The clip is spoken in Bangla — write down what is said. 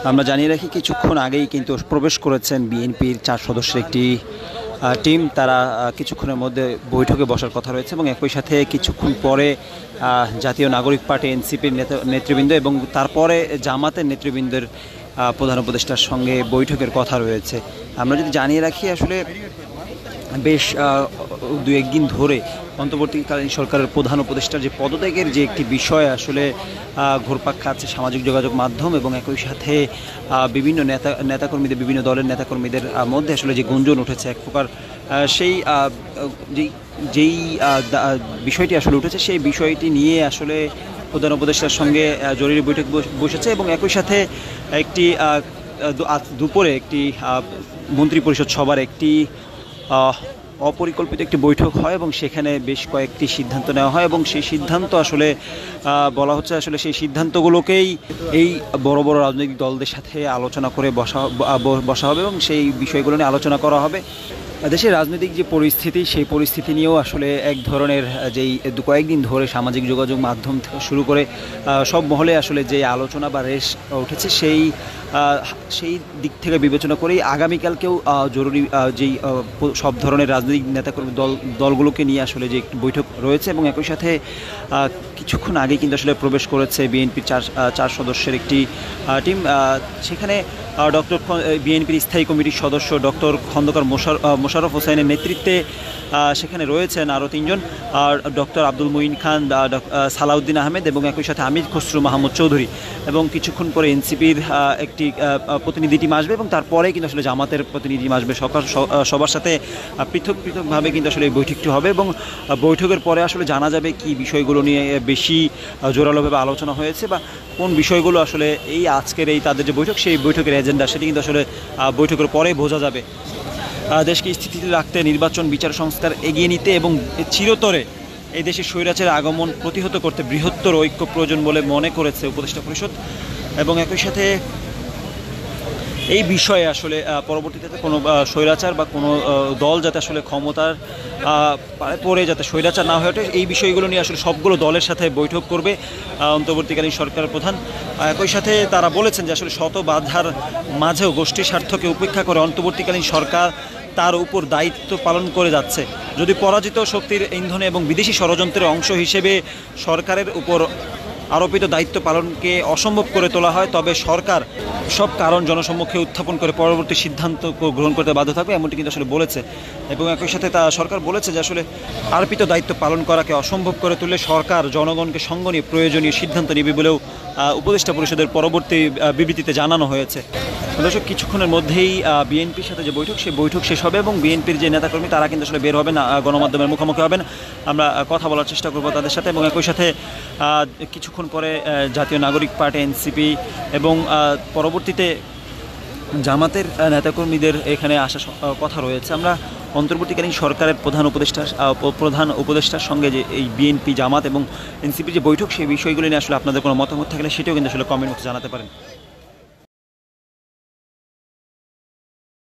আমরা জানিয়ে রাখি কিছুক্ষণ আগেই কিন্তু প্রবেশ করেছেন বিএনপির 4 সদস্যের একটি টিম। তারা কিছুক্ষণের মধ্যে বৈঠকে বসার কথা রয়েছে এবং একই সাথে কিছুক্ষণ পরে জাতীয় নাগরিক পার্টি এনসিপির নেতৃবৃন্দ এবং তারপরে জামাতের নেতৃবৃন্দের প্রধান উপদেষ্টার সঙ্গে বৈঠকের কথা রয়েছে। আমরা যদি জানিয়ে রাখি আসলে বেশ দু একদিন ধরে অন্তর্বর্তীকালীন সরকারের প্রধান উপদেষ্টার যে পদত্যাগের যে একটি বিষয় আসলে ঘুরপাক খাচ্ছে সামাজিক যোগাযোগ মাধ্যম এবং একই সাথে বিভিন্ন নেতাকর্মীদের বিভিন্ন দলের নেতাকর্মীদের মধ্যে আসলে যে গুঞ্জন উঠেছে এক প্রকার সেই যেই বিষয়টি আসলে উঠেছে সেই বিষয়টি নিয়ে আসলে প্রধান উপদেষ্টার সঙ্গে জরুরি বৈঠক বসেছে এবং একই সাথে একটি দুপুরে একটি মন্ত্রিপরিষদ সভার একটি অপরিকল্পিত একটি বৈঠক হয় এবং সেখানে বেশ কয়েকটি সিদ্ধান্ত নেওয়া হয় এবং সেই সিদ্ধান্ত আসলে বলা হচ্ছে আসলে সেই সিদ্ধান্তগুলোকেই এই বড় বড় রাজনৈতিক দলদের সাথে আলোচনা করে বসা হবে এবং সেই বিষয়গুলো নিয়ে আলোচনা করা হবে। দেশের রাজনৈতিক যে পরিস্থিতি সেই পরিস্থিতি নিয়েও আসলে এক ধরনের যেই কয়েকদিন ধরে সামাজিক যোগাযোগ মাধ্যম থেকে শুরু করে সব মহলে আসলে যে আলোচনা বা রেশ উঠেছে সেই দিক থেকে বিবেচনা করেই আগামীকালকেও জরুরি যেই সব ধরনের রাজনৈতিক নেতাকর্মী দলগুলোকে নিয়ে আসলে যে একটি বৈঠক রয়েছে এবং একই সাথে কিছুক্ষণ আগে কিন্তু আসলে প্রবেশ করেছে বিএনপির চার সদস্যের একটি টিম। সেখানে বিএনপির স্থায়ী কমিটির সদস্য ডক্টর খন্দকার মোশাররফ হোসেনের নেতৃত্বে সেখানে রয়েছেন আরও 3 জন, ডক্টর আব্দুল মুঈন খান, সালাউদ্দিন আহমেদ এবং একই সাথে আমির খসরু মাহমুদ চৌধুরী এবং কিছুক্ষণ পরে এনসিপির একটি প্রতিনিধি টিম আসবে এবং তারপরে কিন্তু আসলে জামাতের প্রতিনিধি টিম আসবে। সবার সাথে পৃথকভাবে কিন্তু আসলে এই বৈঠকটি হবে এবং বৈঠকের পরে আসলে জানা যাবে কি বিষয়গুলো নিয়ে বেশি জোরালোভাবে আলোচনা হয়েছে বা কোন বিষয়গুলো আসলে এই আজকের এই তাদের যে বৈঠক সেই বৈঠকের এজেন্ডা সেটি কিন্তু আসলে বৈঠকের পরে বোঝা যাবে। দেশকে স্থিতিতে রাখতে নির্বাচন বিচার সংস্কার এগিয়ে নিতে এবং চিরতরে এই দেশে স্বৈরাচারের আগমন প্রতিহত করতে বৃহত্তর ঐক্য প্রয়োজন বলে মনে করেছে উপদেষ্টা পরিষদ এবং একই সাথে এই বিষয়ে আসলে পরবর্তীতে কোনো স্বৈরাচার বা কোনো দল যাতে আসলে ক্ষমতার পরে যাতে স্বৈরাচার না হয়ে ওঠে এই বিষয়গুলো নিয়ে আসলে সবগুলো দলের সাথে বৈঠক করবে অন্তর্বর্তীকালীন সরকারের প্রধান। একই সাথে তারা বলেছেন যে আসলে শত বাধার মাঝেও গোষ্ঠী স্বার্থকে উপেক্ষা করে অন্তর্বর্তীকালীন সরকার তার উপর দায়িত্ব পালন করে যাচ্ছে। যদি পরাজিত শক্তির ইন্ধনে এবং বিদেশি ষড়যন্ত্রের অংশ হিসেবে সরকারের উপর আরোপিত দায়িত্ব পালনকে অসম্ভব করে তোলা হয় তবে সরকার সব কারণ জনসম্মুখে উত্থাপন করে পরবর্তী সিদ্ধান্ত গ্রহণ করতে বাধ্য থাকবে এমনটি কিন্তু আসলে বলেছে এবং একই সাথে সরকার বলেছে যে আসলে আরোপিত দায়িত্ব পালন করাকে অসম্ভব করে তুললে সরকার জনগণকে সঙ্গ নিয়ে প্রয়োজনীয় সিদ্ধান্ত নেবে বলেও উপদেষ্টা পরিষদের পরবর্তী বিবৃতিতে জানানো হয়েছে। দর্শক, কিছুক্ষণের মধ্যেই বিএনপির সাথে যে বৈঠক সেই বৈঠক শেষ হবে এবং বিএনপির যে নেতাকর্মী তারা কিন্তু আসলে বের হবেন, গণমাধ্যমের মুখোমুখি হবেন। আমরা কথা বলার চেষ্টা করব তাদের সাথে এবং একই সাথে কিছুক্ষণ পরে জাতীয় নাগরিক পার্টি এনসিপি এবং পরবর্তীতে জামাতের নেতাকর্মীদের এখানে আসার কথা রয়েছে। আমরা অন্তর্বর্তীকালীন সরকারের প্রধান উপদেষ্টার সঙ্গে যে এই বিএনপি জামাত এবং এনসিপির যে বৈঠক সেই বিষয়গুলি নিয়ে আসলে আপনাদের কোনো মতামত থাকলে সেটাও কিন্তু আসলে কমেন্ট বক্সে জানাতে পারেন।